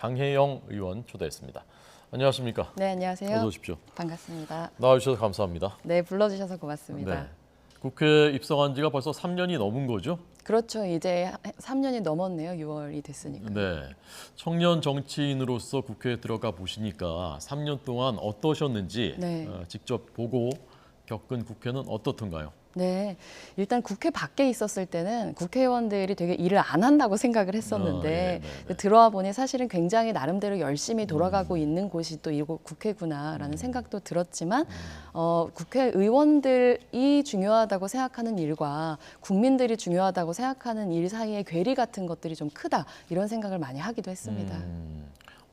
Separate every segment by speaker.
Speaker 1: 장혜영 의원 초대했습니다. 안녕하십니까?
Speaker 2: 네, 안녕하세요.
Speaker 1: 어서 오십시오.
Speaker 2: 반갑습니다.
Speaker 1: 나와주셔서 감사합니다.
Speaker 2: 네, 불러주셔서 고맙습니다.
Speaker 1: 네. 국회에 입성한 지가 벌써 3년이 넘은 거죠?
Speaker 2: 그렇죠. 이제 3년이 넘었네요. 6월이 됐으니까.
Speaker 1: 네. 청년 정치인으로서 국회에 들어가 보시니까 3년 동안 어떠셨는지
Speaker 2: 네.
Speaker 1: 직접 보고 겪은 국회는 어떻던가요?
Speaker 2: 네, 일단 국회 밖에 있었을 때는 국회의원들이 되게 일을 안 한다고 생각을 했었는데 들어와 보니 사실은 굉장히 나름대로 열심히 돌아가고 있는 곳이 또 이곳 국회구나라는 생각도 들었지만 국회의원들이 중요하다고 생각하는 일과 국민들이 중요하다고 생각하는 일 사이의 괴리 같은 것들이 좀 크다 이런 생각을 많이 하기도 했습니다.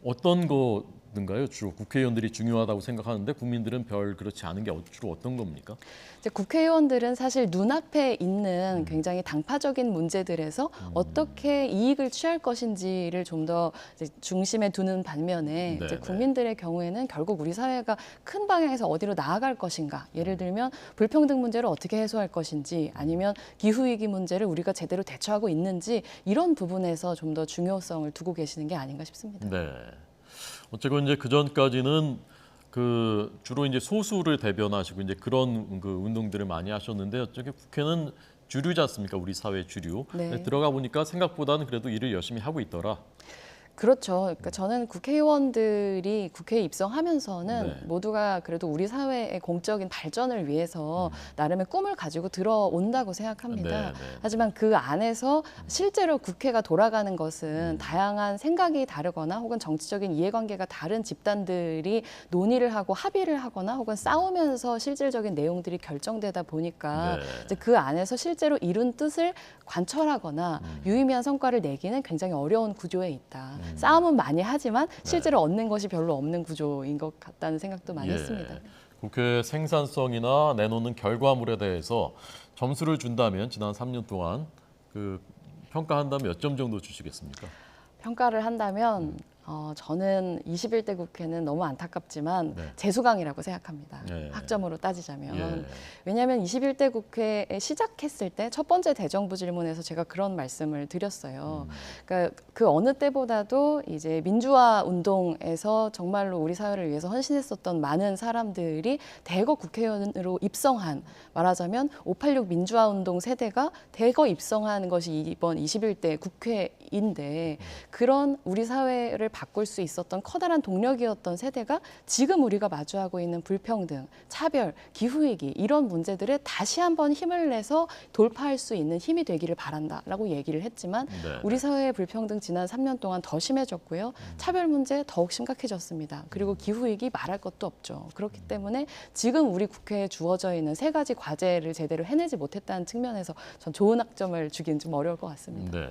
Speaker 1: 어떤 거든가요? 주로 국회의원들이 중요하다고 생각하는데 국민들은 별 그렇지 않은 게 주로 어떤 겁니까?
Speaker 2: 이제 국회의원들은 사실 눈앞에 있는 굉장히 당파적인 문제들에서 어떻게 이익을 취할 것인지를 좀 더 중심에 두는 반면에 이제 국민들의 경우에는 결국 우리 사회가 큰 방향에서 어디로 나아갈 것인가. 예를 들면 불평등 문제를 어떻게 해소할 것인지 아니면 기후위기 문제를 우리가 제대로 대처하고 있는지 이런 부분에서 좀 더 중요성을 두고 계시는 게 아닌가 싶습니다.
Speaker 1: 네. 어쨌건 이제 그 전까지는 주로 이제 소수를 대변하시고 이제 그런 운동들을 많이 하셨는데 어떻게 국회는 주류지 않습니까? 우리 사회 주류.
Speaker 2: 네.
Speaker 1: 들어가 보니까 생각보다는 그래도 일을 열심히 하고 있더라.
Speaker 2: 그렇죠. 그러니까 저는 국회의원들이 국회에 입성하면서는
Speaker 1: 네.
Speaker 2: 모두가 그래도 우리 사회의 공적인 발전을 위해서 나름의 꿈을 가지고 들어온다고 생각합니다.
Speaker 1: 네, 네.
Speaker 2: 하지만 그 안에서 실제로 국회가 돌아가는 것은 다양한 생각이 다르거나 혹은 정치적인 이해관계가 다른 집단들이 논의를 하고 합의를 하거나 혹은 싸우면서 실질적인 내용들이 결정되다 보니까
Speaker 1: 네.
Speaker 2: 이제 그 안에서 실제로 이룬 뜻을 관철하거나 유의미한 성과를 내기는 굉장히 어려운 구조에 있다. 싸움은 많이 하지만 실제로 얻는 것이 별로 없는 구조인 것 같다는 생각도 많이 했습니다.
Speaker 1: 국회 생산성이나 내놓는 결과물에 대해서 점수를 준다면 지난 3년 동안 평가한다면 몇 점 정도 주시겠습니까?
Speaker 2: 평가를 한다면 저는 21대 국회는 너무 안타깝지만
Speaker 1: 네.
Speaker 2: 재수강이라고 생각합니다.
Speaker 1: 네.
Speaker 2: 학점으로 따지자면.
Speaker 1: 예.
Speaker 2: 왜냐하면 21대 국회에 시작했을 때 첫 번째 대정부 질문에서 제가 그런 말씀을 드렸어요. 그러니까 그 어느 때보다도 이제 민주화 운동에서 정말로 우리 사회를 위해서 헌신했었던 많은 사람들이 대거 국회의원으로 입성한, 말하자면 586 민주화 운동 세대가 대거 입성한 것이 이번 21대 국회인데 그런 우리 사회를 바꿀 수 있었던 커다란 동력이었던 세대가 지금 우리가 마주하고 있는 불평등, 차별, 기후위기 이런 문제들을 다시 한번 힘을 내서 돌파할 수 있는 힘이 되기를 바란다라고 얘기를 했지만 우리 사회의 불평등 지난 3년 동안 더 심해졌고요. 차별 문제 더욱 심각해졌습니다. 그리고 기후위기 말할 것도 없죠. 그렇기 때문에 지금 우리 국회에 주어져 있는 세 가지 과제를 제대로 해내지 못했다는 측면에서 전 좋은 학점을 주긴 좀 어려울 것 같습니다.
Speaker 1: 네.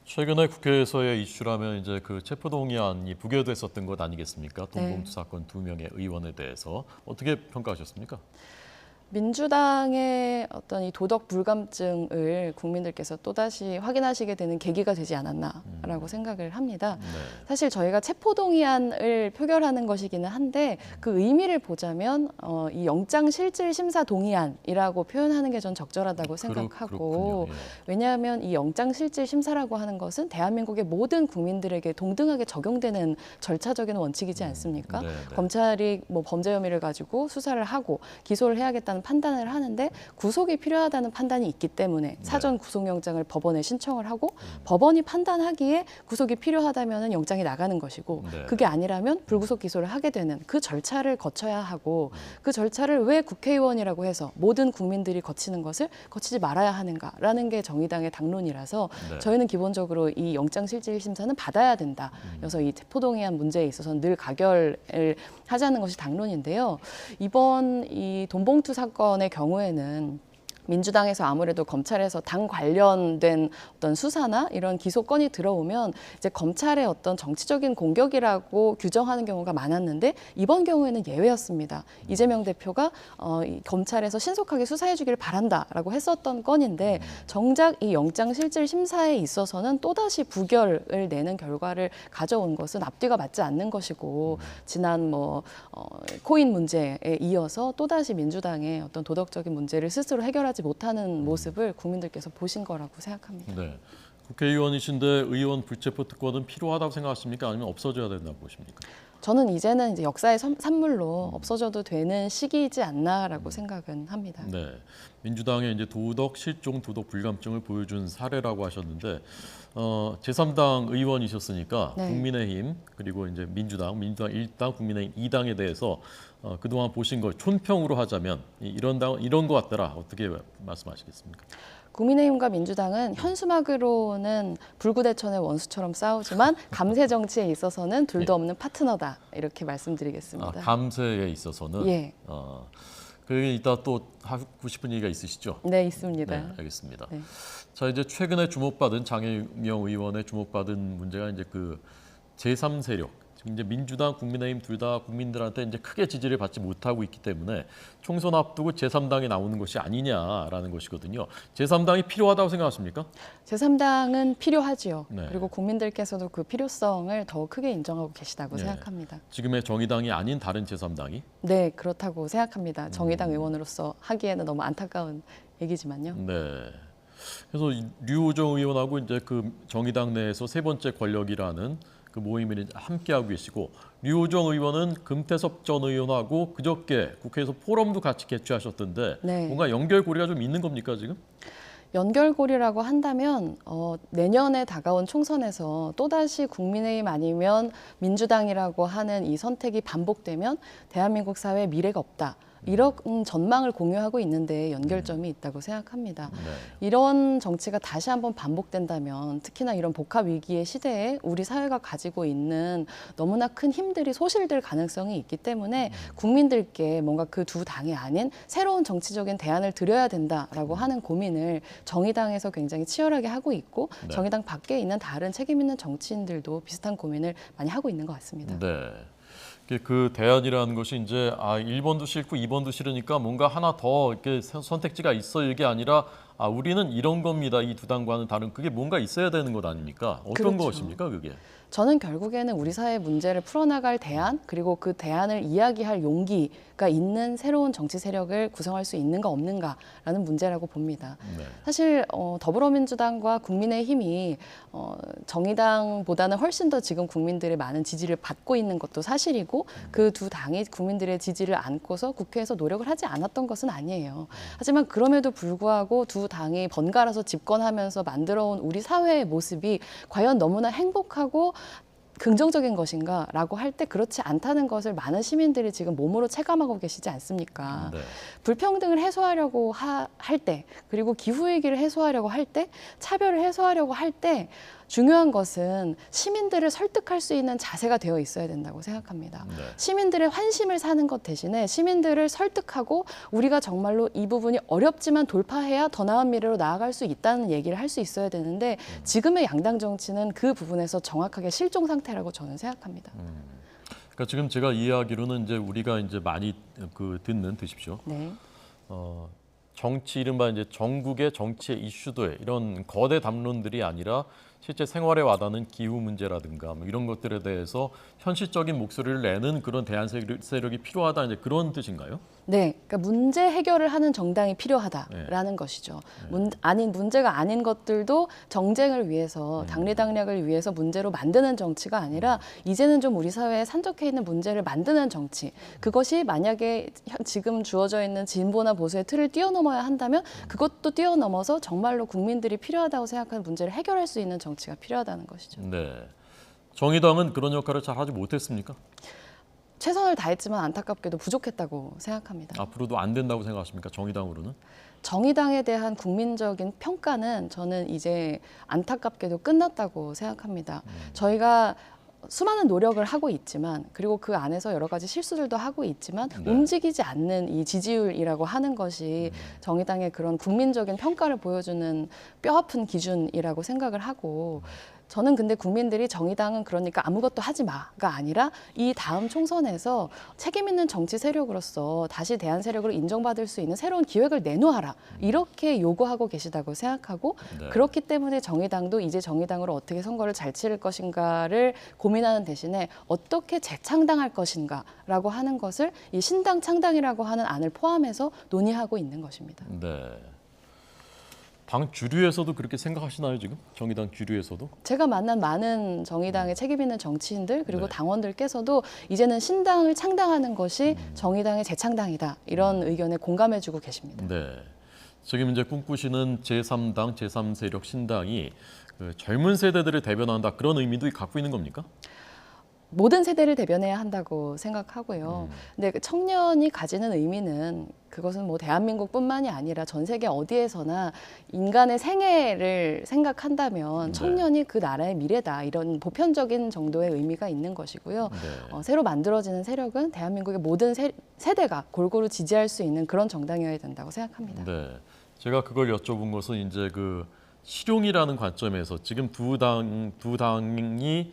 Speaker 1: 최근에 국회에서의 이슈라면 이제 체포동의안이 부결됐었던 것 아니겠습니까? 돈봉투 사건 2명의 의원에 대해서 어떻게 평가하셨습니까?
Speaker 2: 민주당의 어떤 이 도덕 불감증을 국민들께서 또다시 확인하시게 되는 계기가 되지 않았나라고 생각을 합니다. 사실 저희가 체포동의안을 표결하는 것이기는 한데 그 의미를 보자면 이 영장실질심사동의안이라고 표현하는 게 전 적절하다고 생각하고 왜냐하면 이 영장실질심사라고 하는 것은 대한민국의 모든 국민들에게 동등하게 적용되는 절차적인 원칙이지 않습니까? 검찰이 뭐 범죄 혐의를 가지고 수사를 하고 기소를 해야겠다는 판단을 하는데 구속이 필요하다는 판단이 있기 때문에 사전 구속영장을 법원에 신청을 하고 법원이 판단하기에 구속이 필요하다면 영장이 나가는 것이고 그게 아니라면 불구속 기소를 하게 되는 그 절차를 거쳐야 하고 그 절차를 왜 국회의원이라고 해서 모든 국민들이 거치는 것을 거치지 말아야 하는가라는 게 정의당의 당론이라서 저희는 기본적으로 이 영장실질심사는 받아야 된다. 그래서 이 체포동의안 문제에 있어서는 늘 가결을 하자는 것이 당론인데요. 이번 이 돈봉투 사건의 경우에는 민주당에서 아무래도 검찰에서 당 관련된 어떤 수사나 이런 기소건이 들어오면 이제 검찰의 어떤 정치적인 공격이라고 규정하는 경우가 많았는데 이번 경우에는 예외였습니다. 이재명 대표가 검찰에서 신속하게 수사해주기를 바란다라고 했었던 건인데 정작 이 영장실질심사에 있어서는 또다시 부결을 내는 결과를 가져온 것은 앞뒤가 맞지 않는 것이고 지난 코인 문제에 이어서 또다시 민주당의 어떤 도덕적인 문제를 스스로 해결하지 못하는 모습을 국민들께서 보신 거라고 생각합니다.
Speaker 1: 네. 국회의원이신데 의원 불체포 특권은 필요하다고 생각하십니까? 아니면 없어져야 된다고 보십니까?
Speaker 2: 저는 이제는 이제 역사의 산물로 없어져도 되는 시기이지 않나라고 생각은 합니다.
Speaker 1: 네, 민주당의 이제 도덕 실종, 도덕 불감증을 보여준 사례라고 하셨는데 제3당 의원이셨으니까
Speaker 2: 네.
Speaker 1: 국민의힘 그리고 이제 민주당 1당, 국민의힘 2당에 대해서 그동안 보신 걸 촌평으로 하자면 이런 것 같더라 어떻게 말씀하시겠습니까?
Speaker 2: 국민의힘과 민주당은 현수막으로는 불구대천의 원수처럼 싸우지만 감세 정치에 있어서는 둘도 없는 파트너다 이렇게 말씀드리겠습니다.
Speaker 1: 감세에 있어서는
Speaker 2: 예.
Speaker 1: 그게 이따 또 하고 싶은 얘기가 있으시죠?
Speaker 2: 네, 있습니다.
Speaker 1: 네, 알겠습니다.
Speaker 2: 네.
Speaker 1: 자, 이제 최근에 주목받은 장혜영 의원의 주목받은 문제가 이제 그 제3 세력. 지금 이제 민주당, 국민의힘 둘 다 국민들한테 이제 크게 지지를 받지 못하고 있기 때문에 총선 앞두고 제3당이 나오는 것이 아니냐라는 것이거든요. 제3당이 필요하다고 생각하십니까?
Speaker 2: 제3당은 필요하지요.
Speaker 1: 네.
Speaker 2: 그리고 국민들께서도 그 필요성을 더 크게 인정하고 계시다고
Speaker 1: 네.
Speaker 2: 생각합니다.
Speaker 1: 지금의 정의당이 아닌 다른 제3당이?
Speaker 2: 네, 그렇다고 생각합니다. 정의당 의원으로서 하기에는 너무 안타까운 얘기지만요.
Speaker 1: 네. 그래서 류호정 의원하고 이제 그 정의당 내에서 세 번째 권력이라는 그 모임을 함께하고 계시고 류호정 의원은 금태섭 전 의원하고 그저께 국회에서 포럼도 같이 개최하셨던데
Speaker 2: 네.
Speaker 1: 뭔가 연결고리가 좀 있는 겁니까 지금?
Speaker 2: 연결고리라고 한다면 내년에 다가온 총선에서 또다시 국민의힘 아니면 민주당이라고 하는 이 선택이 반복되면 대한민국 사회에 미래가 없다. 이런 전망을 공유하고 있는데 연결점이 있다고 생각합니다.
Speaker 1: 네.
Speaker 2: 이런 정치가 다시 한번 반복된다면 특히나 이런 복합 위기의 시대에 우리 사회가 가지고 있는 너무나 큰 힘들이 소실될 가능성이 있기 때문에 국민들께 뭔가 그 두 당이 아닌 새로운 정치적인 대안을 드려야 된다라고 하는 고민을 정의당에서 굉장히 치열하게 하고 있고
Speaker 1: 네.
Speaker 2: 정의당 밖에 있는 다른 책임 있는 정치인들도 비슷한 고민을 많이 하고 있는 것 같습니다.
Speaker 1: 네. 그 대안이라는 것이 이제 1번도 싫고 2번도 싫으니까 뭔가 하나 더 이렇게 선택지가 있어 이게 아니라 우리는 이런 겁니다. 이 두 당과는 다른 그게 뭔가 있어야 되는 것 아닙니까? 어떤
Speaker 2: 그렇죠.
Speaker 1: 것입니까 그게?
Speaker 2: 저는 결국에는 우리 사회의 문제를 풀어나갈 대안 그리고 그 대안을 이야기할 용기가 있는 새로운 정치 세력을 구성할 수 있는가 없는가라는 문제라고 봅니다.
Speaker 1: 네.
Speaker 2: 사실 더불어민주당과 국민의힘이 정의당보다는 훨씬 더 지금 국민들의 많은 지지를 받고 있는 것도 사실이고 그 두 당이 국민들의 지지를 안고서 국회에서 노력을 하지 않았던 것은 아니에요. 하지만 그럼에도 불구하고 두 당이 번갈아서 집권하면서 만들어온 우리 사회의 모습이 과연 너무나 행복하고 긍정적인 것인가라고 할 때 그렇지 않다는 것을 많은 시민들이 지금 몸으로 체감하고 계시지 않습니까?
Speaker 1: 네.
Speaker 2: 불평등을 해소하려고 할 때, 그리고 기후위기를 해소하려고 할 때, 차별을 해소하려고 할 때 중요한 것은 시민들을 설득할 수 있는 자세가 되어 있어야 된다고 생각합니다.
Speaker 1: 네.
Speaker 2: 시민들의 환심을 사는 것 대신에 시민들을 설득하고 우리가 정말로 이 부분이 어렵지만 돌파해야 더 나은 미래로 나아갈 수 있다는 얘기를 할 수 있어야 되는데 지금의 양당 정치는 그 부분에서 정확하게 실종 상태라고 저는 생각합니다.
Speaker 1: 그러니까 지금 제가 이해하기로는 이제 우리가 이제 많이 드십시오.
Speaker 2: 네.
Speaker 1: 정치 이른바 이제 전국의 정치의 이슈들 이런 거대 담론들이 아니라 실제 생활에 와닿는 기후 문제라든가 뭐 이런 것들에 대해서 현실적인 목소리를 내는 그런 대안 세력이 필요하다 이제 그런 뜻인가요?
Speaker 2: 네, 그러니까 문제 해결을 하는 정당이 필요하다라는 것이죠. 문제가 아닌 것들도 정쟁을 위해서 당리당략을 위해서 문제로 만드는 정치가 아니라 이제는 좀 우리 사회에 산적해 있는 문제를 만드는 정치. 그것이 만약에 지금 주어져 있는 진보나 보수의 틀을 뛰어넘어야 한다면 그것도 뛰어넘어서 정말로 국민들이 필요하다고 생각하는 문제를 해결할 수 있는 정치가 필요하다는 것이죠.
Speaker 1: 네. 정의당은 그런 역할을 잘 하지 못했습니까?
Speaker 2: 최선을 다했지만 안타깝게도 부족했다고 생각합니다.
Speaker 1: 앞으로도 안 된다고 생각하십니까? 정의당으로는?
Speaker 2: 정의당에 대한 국민적인 평가는 저는 이제 안타깝게도 끝났다고 생각합니다. 저희가 수많은 노력을 하고 있지만 그리고 그 안에서 여러 가지 실수들도 하고 있지만
Speaker 1: 네.
Speaker 2: 움직이지 않는 이 지지율이라고 하는 것이 정의당의 그런 국민적인 평가를 보여주는 뼈아픈 기준이라고 생각을 하고 저는 근데 국민들이 정의당은 그러니까 아무것도 하지 마가 아니라 이 다음 총선에서 책임 있는 정치 세력으로서 다시 대안 세력으로 인정받을 수 있는 새로운 기획을 내놓아라. 이렇게 요구하고 계시다고 생각하고
Speaker 1: 네.
Speaker 2: 그렇기 때문에 정의당도 이제 정의당으로 어떻게 선거를 잘 치를 것인가를 고민하는 대신에 어떻게 재창당할 것인가라고 하는 것을 이 신당 창당이라고 하는 안을 포함해서 논의하고 있는 것입니다.
Speaker 1: 네. 당 주류에서도 그렇게 생각하시나요, 지금? 정의당 주류에서도?
Speaker 2: 제가 만난 많은 정의당의 책임 있는 정치인들 그리고
Speaker 1: 네.
Speaker 2: 당원들께서도 이제는 신당을 창당하는 것이 정의당의 재창당이다. 이런 의견에 공감해주고 계십니다.
Speaker 1: 네. 지금 이제 꿈꾸시는 제3당, 제3세력 신당이 그 젊은 세대들을 대변한다 그런 의미도 갖고 있는 겁니까?
Speaker 2: 모든 세대를 대변해야 한다고 생각하고요. 근데 그 청년이 가지는 의미는 그것은 뭐 대한민국뿐만이 아니라 전 세계 어디에서나 인간의 생애를 생각한다면
Speaker 1: 네.
Speaker 2: 청년이 그 나라의 미래다 이런 보편적인 정도의 의미가 있는 것이고요.
Speaker 1: 네.
Speaker 2: 새로 만들어지는 세력은 대한민국의 모든 세대가 골고루 지지할 수 있는 그런 정당이어야 된다고 생각합니다.
Speaker 1: 네. 제가 그걸 여쭤본 것은 이제 그 실용이라는 관점에서 지금 두 당이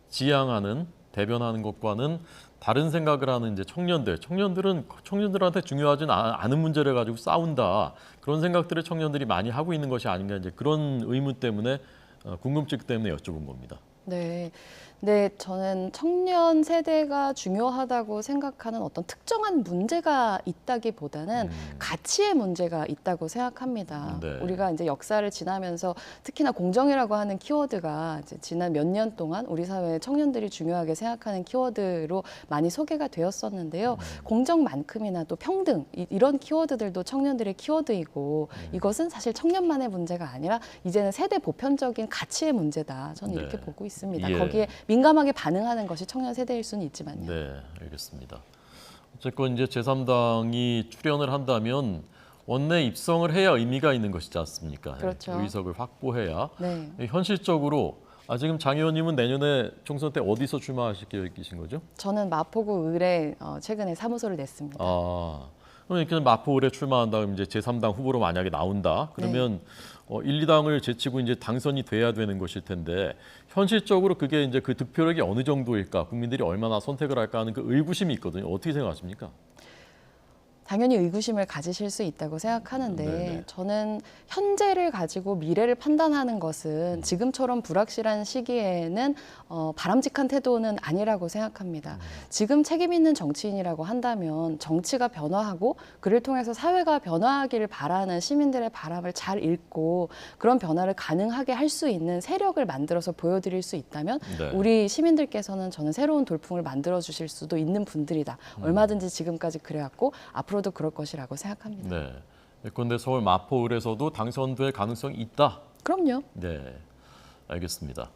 Speaker 1: 지향하는 대변하는 것과는 다른 생각을 하는 이제 청년들한테 중요하진 않은 문제를 가지고 싸운다 그런 생각들을 청년들이 많이 하고 있는 것이 아닌가 이제 그런 의문 때문에 궁금증 때문에 여쭤본 겁니다.
Speaker 2: 네. 네, 저는 청년 세대가 중요하다고 생각하는 어떤 특정한 문제가 있다기보다는 가치의 문제가 있다고 생각합니다.
Speaker 1: 네.
Speaker 2: 우리가 이제 역사를 지나면서 특히나 공정이라고 하는 키워드가 이제 지난 몇 년 동안 우리 사회의 청년들이 중요하게 생각하는 키워드로 많이 소개가 되었었는데요. 공정만큼이나 또 평등 이런 키워드들도 청년들의 키워드이고 이것은 사실 청년만의 문제가 아니라 이제는 세대 보편적인 가치의 문제다. 저는
Speaker 1: 네.
Speaker 2: 이렇게 보고 있습니다.
Speaker 1: 예.
Speaker 2: 거기에 민감하게 반응하는 것이 청년 세대일 수는 있지만요.
Speaker 1: 네, 알겠습니다. 어쨌건 이제 제3당이 출연을 한다면 원내 입성을 해야 의미가 있는 것이지 않습니까?
Speaker 2: 그렇죠.
Speaker 1: 의석을 확보해야.
Speaker 2: 네.
Speaker 1: 현실적으로 지금 장 의원님은 내년에 총선 때 어디서 출마하실 계획이신 거죠?
Speaker 2: 저는 마포구 을에 최근에 사무소를 냈습니다.
Speaker 1: 그러니까 마포을에 출마한다면 이제 제3당 후보로 만약에 나온다. 그러면 1, 2당을 제치고 이제 당선이 돼야 되는 것일 텐데 현실적으로 그게 이제 그 득표력이 어느 정도일까? 국민들이 얼마나 선택을 할까 하는 그 의구심이 있거든요. 어떻게 생각하십니까?
Speaker 2: 당연히 의구심을 가지실 수 있다고 생각하는데
Speaker 1: 네네.
Speaker 2: 저는 현재를 가지고 미래를 판단하는 것은 지금처럼 불확실한 시기에는 바람직한 태도는 아니라고 생각합니다. 지금 책임 있는 정치인이라고 한다면 정치가 변화하고 그를 통해서 사회가 변화하기를 바라는 시민들의 바람을 잘 읽고 그런 변화를 가능하게 할 수 있는 세력을 만들어서 보여드릴 수 있다면
Speaker 1: 네.
Speaker 2: 우리 시민들께서는 저는 새로운 돌풍을 만들어 주실 수도 있는 분들이다. 얼마든지 지금까지 그래왔고 앞으로도 그럴 것이라고 생각합니다.
Speaker 1: 네. 그런데 서울 마포을에서도 당선될 가능성이 있다.
Speaker 2: 그럼요.
Speaker 1: 네, 알겠습니다.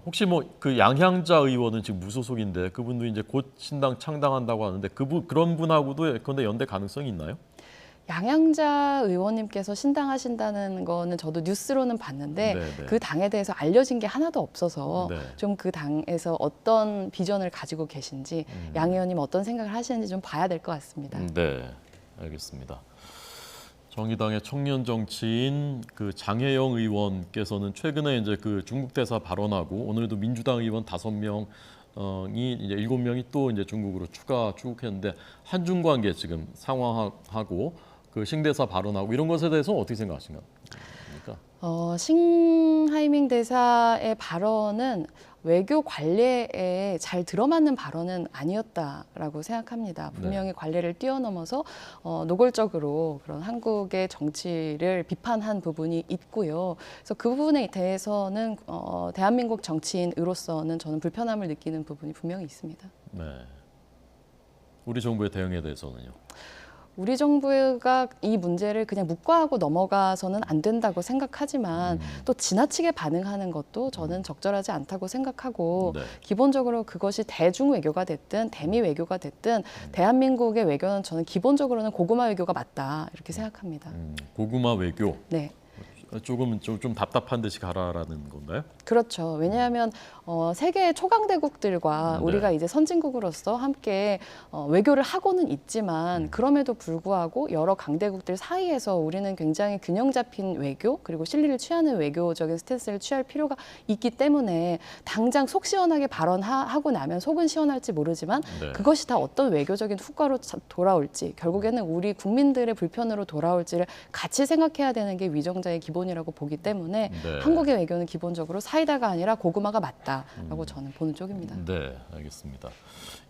Speaker 1: 혹시 뭐 그 양향자 의원은 지금 무소속인데 그분도 이제 곧 신당 창당한다고 하는데 그런 분하고도 예컨대 연대 가능성이 있나요?
Speaker 2: 양향자 의원님께서 신당하신다는 거는 저도 뉴스로는 봤는데
Speaker 1: 네네.
Speaker 2: 그 당에 대해서 알려진 게 하나도 없어서
Speaker 1: 네.
Speaker 2: 좀 그 당에서 어떤 비전을 가지고 계신지 양 의원님 어떤 생각을 하시는지 좀 봐야 될 것 같습니다.
Speaker 1: 네, 알겠습니다. 정의당의 청년 정치인 그 장혜영 의원께서는 최근에 이제 그 중국 대사 발언하고 오늘도 민주당 의원 5명이 이제 7명이 또 이제 중국으로 출국했는데 한중 관계 지금 상황하고 그 싱대사 발언하고 이런 것에 대해서 어떻게 생각하십니까?
Speaker 2: 싱하이밍 대사의 발언은 외교 관례에 잘 들어맞는 발언은 아니었다라고 생각합니다. 분명히 관례를 뛰어넘어서 노골적으로 그런 한국의 정치를 비판한 부분이 있고요. 그래서 그 부분에 대해서는 대한민국 정치인으로서는 저는 불편함을 느끼는 부분이 분명히 있습니다.
Speaker 1: 네. 우리 정부의 대응에 대해서는요?
Speaker 2: 우리 정부가 이 문제를 그냥 묵과하고 넘어가서는 안 된다고 생각하지만 또 지나치게 반응하는 것도 저는 적절하지 않다고 생각하고
Speaker 1: 네.
Speaker 2: 기본적으로 그것이 대중 외교가 됐든 대미 외교가 됐든 대한민국의 외교는 저는 기본적으로는 고구마 외교가 맞다 이렇게 생각합니다.
Speaker 1: 고구마 외교.
Speaker 2: 네.
Speaker 1: 조금 좀 답답한 듯이 가라라는 건가요?
Speaker 2: 그렇죠. 왜냐하면 세계 초강대국들과
Speaker 1: 네.
Speaker 2: 우리가 이제 선진국으로서 함께 외교를 하고는 있지만 그럼에도 불구하고 여러 강대국들 사이에서 우리는 굉장히 균형 잡힌 외교 그리고 실리를 취하는 외교적인 스탠스를 취할 필요가 있기 때문에 당장 속 시원하게 발언하고 나면 속은 시원할지 모르지만
Speaker 1: 네.
Speaker 2: 그것이 다 어떤 외교적인 후과로 돌아올지 결국에는 우리 국민들의 불편으로 돌아올지를 같이 생각해야 되는 게 위정자의 기본 기본이라고 보기 때문에
Speaker 1: 네.
Speaker 2: 한국의 외교는 기본적으로 사이다가 아니라 고구마가 맞다라고 저는 보는 쪽입니다.
Speaker 1: 네, 알겠습니다.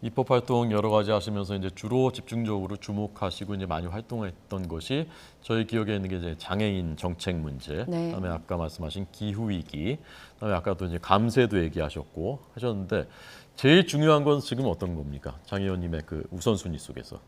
Speaker 1: 입법 활동 여러 가지 하시면서 이제 주로 집중적으로 주목하시고 이제 많이 활동했던 것이 저희 기억에 있는 게 이제 장애인 정책 문제,
Speaker 2: 네.
Speaker 1: 그다음에 아까 말씀하신 기후 위기, 그다음에 아까 또 이제 감세도 얘기하셨고 하셨는데 제일 중요한 건 지금 어떤 겁니까? 장 의원님의 그 우선순위 속에서.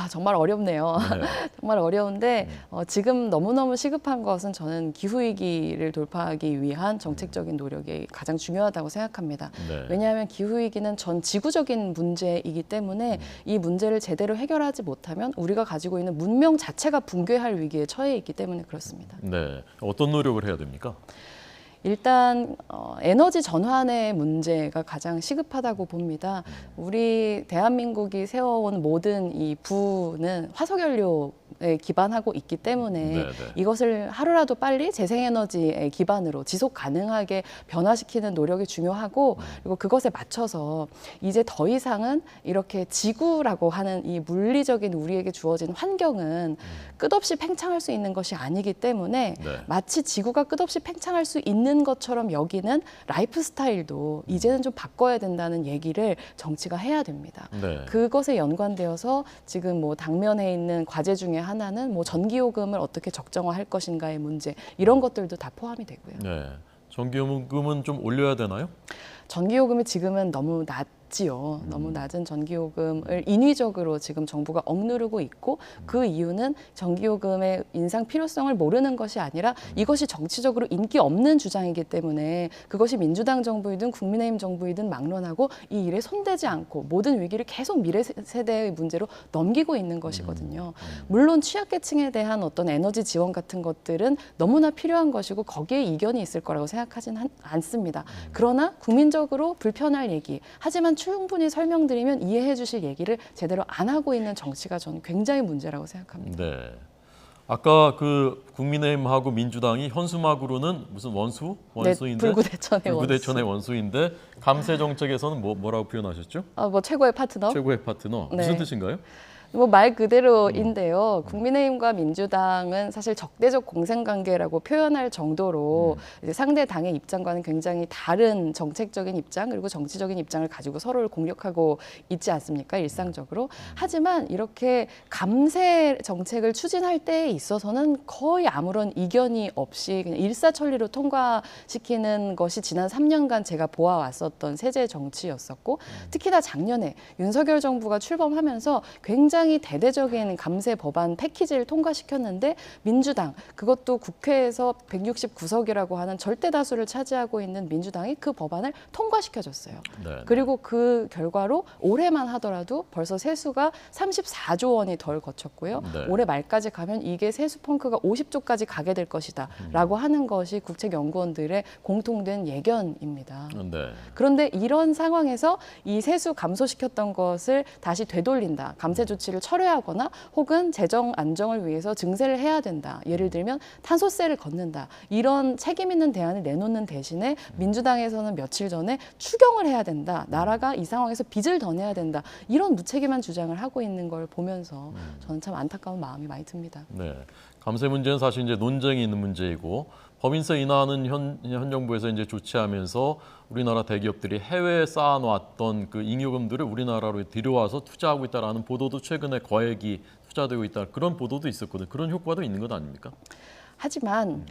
Speaker 2: 정말 어렵네요.
Speaker 1: 네.
Speaker 2: 정말 어려운데 지금 너무너무 시급한 것은 저는 기후위기를 돌파하기 위한 정책적인 노력이 가장 중요하다고 생각합니다.
Speaker 1: 네.
Speaker 2: 왜냐하면 기후위기는 전 지구적인 문제이기 때문에 이 문제를 제대로 해결하지 못하면 우리가 가지고 있는 문명 자체가 붕괴할 위기에 처해 있기 때문에 그렇습니다.
Speaker 1: 네, 어떤 노력을 해야 됩니까?
Speaker 2: 일단 에너지 전환의 문제가 가장 시급하다고 봅니다. 우리 대한민국이 세워온 모든 이 부는 화석연료에 기반하고 있기 때문에
Speaker 1: 네네.
Speaker 2: 이것을 하루라도 빨리 재생에너지의 기반으로 지속 가능하게 변화시키는 노력이 중요하고 그리고 그것에 맞춰서 이제 더 이상은 이렇게 지구라고 하는 이 물리적인 우리에게 주어진 환경은 끝없이 팽창할 수 있는 것이 아니기 때문에
Speaker 1: 네.
Speaker 2: 마치 지구가 끝없이 팽창할 수 있는 것처럼 여기는 라이프 스타일도 이제는 좀 바꿔야 된다는 얘기를 정치가 해야 됩니다.
Speaker 1: 네.
Speaker 2: 그것에 연관되어서 지금 뭐 당면에 있는 과제 중에 하나는 뭐 전기요금을 어떻게 적정화할 것인가의 문제 이런 것들도 다 포함이 되고요.
Speaker 1: 네. 전기요금은 좀 올려야 되나요?
Speaker 2: 전기요금이 지금은 너무 낮지요. 너무 낮은 전기요금을 인위적으로 지금 정부가 억누르고 있고 그 이유는 전기요금의 인상 필요성을 모르는 것이 아니라 이것이 정치적으로 인기 없는 주장이기 때문에 그것이 민주당 정부이든 국민의힘 정부이든 막론하고 이 일에 손대지 않고 모든 위기를 계속 미래 세대의 문제로 넘기고 있는 것이거든요. 물론 취약계층에 대한 어떤 에너지 지원 같은 것들은 너무나 필요한 것이고 거기에 이견이 있을 거라고 생각하진 않습니다. 그러나 국민적으로 불편할 얘기 하지만 충분히 설명드리면 이해해 주실 얘기를 제대로 안 하고 있는 정치가 저는 굉장히 문제라고 생각합니다.
Speaker 1: 네. 아까 그 국민의힘하고 민주당이 현수막으로는 무슨 원수인데
Speaker 2: 불구대천의
Speaker 1: 원수인데 감세 정책에서는 뭐라고 표현하셨죠?
Speaker 2: 뭐 최고의 파트너.
Speaker 1: 최고의 파트너.
Speaker 2: 네.
Speaker 1: 무슨 뜻인가요?
Speaker 2: 뭐 말 그대로인데요. 국민의힘과 민주당은 사실 적대적 공생관계라고 표현할 정도로 이제 상대 당의 입장과는 굉장히 다른 정책적인 입장 그리고 정치적인 입장을 가지고 서로를 공격하고 있지 않습니까? 일상적으로. 하지만 이렇게 감세 정책을 추진할 때에 있어서는 거의 아무런 이견이 없이 그냥 일사천리로 통과시키는 것이 지난 3년간 제가 보아왔었던 세제 정치였었고 특히나 작년에 윤석열 정부가 출범하면서 굉장히 대대적인 감세 법안 패키지를 통과시켰는데 민주당 그것도 국회에서 169석이라고 하는 절대 다수를 차지하고 있는 민주당이 그 법안을 통과시켜줬어요.
Speaker 1: 네.
Speaker 2: 그리고 그 결과로 올해만 하더라도 벌써 세수가 34조 원이 덜 거쳤고요.
Speaker 1: 네.
Speaker 2: 올해 말까지 가면 이게 세수 펑크가 50조까지 가게 될 것이다라고 하는 것이 국책연구원들의 공통된 예견입니다.
Speaker 1: 네.
Speaker 2: 그런데 이런 상황에서 이 세수 감소시켰던 것을 다시 되돌린다. 감세 조치를 철회하거나 혹은 재정 안정을 위해서 증세를 해야 된다. 예를 들면 탄소세를 걷는다. 이런 책임 있는 대안을 내놓는 대신에 민주당에서는 며칠 전에 추경을 해야 된다. 나라가 이 상황에서 빚을 더 내야 된다. 이런 무책임한 주장을 하고 있는 걸 보면서 저는 참 안타까운 마음이 많이 듭니다.
Speaker 1: 네. 감세 문제는 사실 이제 논쟁이 있는 문제이고 법인세 인하는 현 정부에서 이제 조치하면서 우리나라 대기업들이 해외에 쌓아놨던 그 잉여금들을 우리나라로 들여와서 투자하고 있다라는 보도도 최근에 거액이 투자되고 있다 그런 보도도 있었거든요. 그런 효과도 있는 것 아닙니까?
Speaker 2: 하지만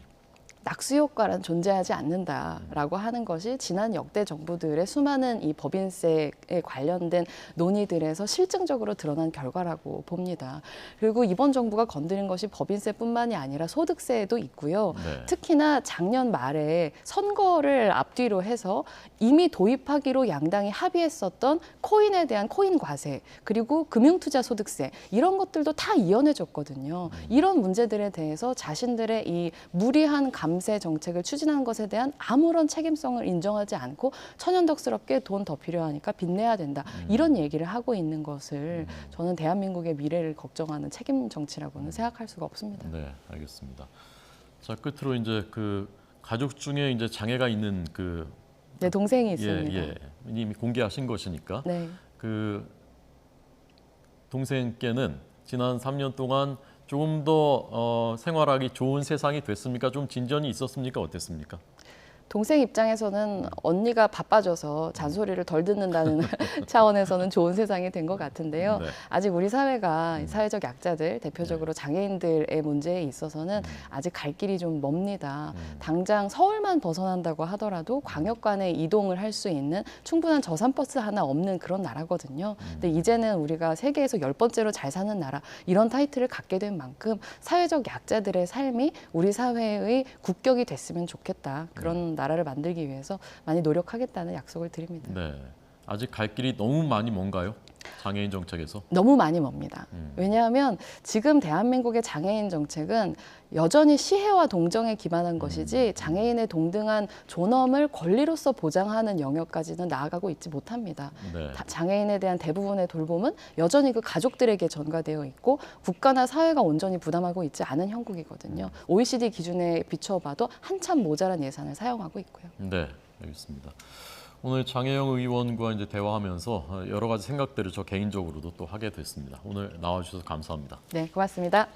Speaker 2: 낙수 효과란 존재하지 않는다라고 하는 것이 지난 역대 정부들의 수많은 이 법인세에 관련된 논의들에서 실증적으로 드러난 결과라고 봅니다. 그리고 이번 정부가 건드린 것이 법인세뿐만이 아니라 소득세도 있고요.
Speaker 1: 네.
Speaker 2: 특히나 작년 말에 선거를 앞뒤로 해서 이미 도입하기로 양당이 합의했었던 코인에 대한 코인 과세 그리고 금융투자 소득세 이런 것들도 다 이연해졌거든요. 이런 문제들에 대해서 자신들의 이 무리한 감세 정책을 추진하는 것에 대한 아무런 책임성을 인정하지 않고 천연덕스럽게 돈 더 필요하니까 빚내야 된다. 이런 얘기를 하고 있는 것을 저는 대한민국의 미래를 걱정하는 책임 정치라고는 생각할 수가 없습니다.
Speaker 1: 네, 알겠습니다. 자, 끝으로 이제 그 가족 중에 이제 장애가 있는 그
Speaker 2: 네, 동생이 있습니다.
Speaker 1: 이미 공개하신 것이니까
Speaker 2: 네.
Speaker 1: 그 동생께는 지난 3년 동안 조금 더 생활하기 좋은 세상이 됐습니까? 좀 진전이 있었습니까? 어땠습니까?
Speaker 2: 동생 입장에서는 언니가 바빠져서 잔소리를 덜 듣는다는 차원에서는 좋은 세상이 된 것 같은데요.
Speaker 1: 네.
Speaker 2: 아직 우리 사회가 사회적 약자들, 대표적으로 장애인들의 문제에 있어서는 아직 갈 길이 좀 멉니다. 당장 서울만 벗어난다고 하더라도 광역 간에 이동을 할 수 있는 충분한 저산버스 하나 없는 그런 나라거든요. 근데 이제는 우리가 세계에서 10번째로 잘 사는 나라, 이런 타이틀을 갖게 된 만큼 사회적 약자들의 삶이 우리 사회의 국격이 됐으면 좋겠다. 그런 나라를 만들기 위해서 많이 노력하겠다는 약속을 드립니다.
Speaker 1: 네. 아직 갈 길이 너무 많이 먼가요? 장애인 정책에서?
Speaker 2: 너무 많이 멉니다. 왜냐하면 지금 대한민국의 장애인 정책은 여전히 시혜와 동정에 기반한 것이지 장애인의 동등한 존엄을 권리로서 보장하는 영역까지는 나아가고 있지 못합니다.
Speaker 1: 네.
Speaker 2: 장애인에 대한 대부분의 돌봄은 여전히 그 가족들에게 전가되어 있고 국가나 사회가 온전히 부담하고 있지 않은 형국이거든요. OECD 기준에 비춰봐도 한참 모자란 예산을 사용하고 있고요.
Speaker 1: 네, 알겠습니다. 오늘 장혜영 의원과 이제 대화하면서 여러 가지 생각들을 저 개인적으로도 또 하게 됐습니다. 오늘 나와주셔서 감사합니다.
Speaker 2: 네, 고맙습니다.